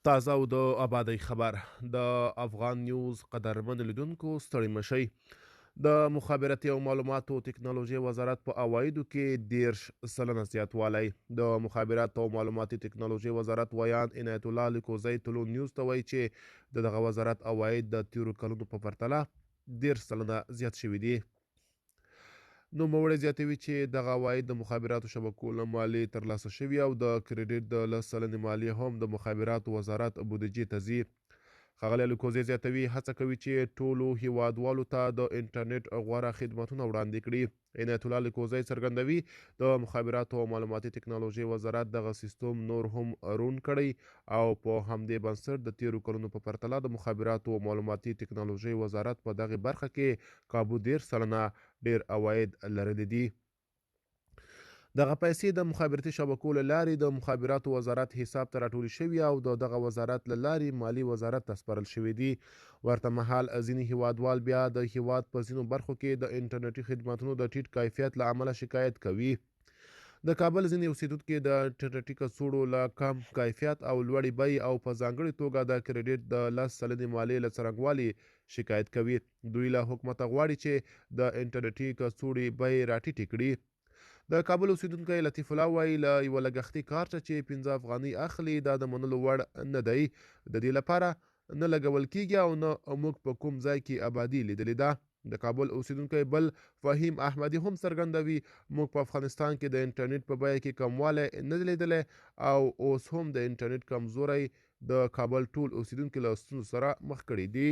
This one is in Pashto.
تازه او د آبادۍ خبر د افغان نیوز قدرمن لیدونکو ستړي مشئ. د مخابراتي او معلوماتو تکنالوژي وزارت په عوایدو کې 10% زیاتوالی. د مخابراتو او معلوماتي تکنالوژي وزارت ویان عنایت الله لیکوزی طلوع نیوز ته وایي چې د دغه وزارت عواید د تیرو کلونو په پرتله 10% زیات شوي دي. نوموړی زیاتوي چې دغه عواید د مخابراتو شبکو له مالیې ترلاسه شوي او د کریډټ د 10 مالیې هم د مخابراتو وزارت بودیجې ته ځي. ښاغلی لیکوزی زیاتوي هڅه کوي چې ټولو هیوادوالو ته د انټرنیټ غوره خدمتونه وړاندې کړي. عنایت الله لیکوزی څرګندوي د مخابراتو او معلوماتي تکنالوژي وزارت دغه سیستم نور هم روڼ کړی او په همدې بنسټ د تیرو کلونو په پرتله د مخابراتو او معلوماتي تکنالوژي وزارت په دغه برخه کې کابو 10 ډیر عواید لرلي دي. دغه پیسې د مخابراتي شبکو له لارې د مخابراتو وزارت حساب ته راټولې شوي او د دغه وزارت له لارې مالی وزارت ته سپارل شوي دي. ورته مهال ځینې هیوادوال بیا د هیواد په ځینو برخو کې د انټرنیټي خدماتونو د ټیټ کیفیت له امله شکایت کوي. د کابل ځینې اوسیدونکي د انټرنیټي کڅوړو له کم کیفیت او لوړې بیې او په ځانګړې توګه د کریډټ د 10 مالیې له څرنګوالي شکایت کوي. دوی له حکومته غواړي چې د انټرنیټي کڅوړې بیې راټیټې کړي. د کابل اوسیدونکی لطیف الله وایي له یوه لګښتي کارته چې 15 افغانۍ اخلي دا د منلو وړ نه دی. د دې لپاره نه لګول کیږي او نه موږ په کوم ځای کې آبادي لیدلې ده. د کابل اوسیدونکی بل فهیم احمدي هم څرګندوي موږ په افغانستان کې د انټرنیټ په بیه کې کموالی نه دی لیدلی او اوس هم د انټرنیټ کمزوری د کابل ټول اوسیدونکي له ستونزو سره مخ کړي دي.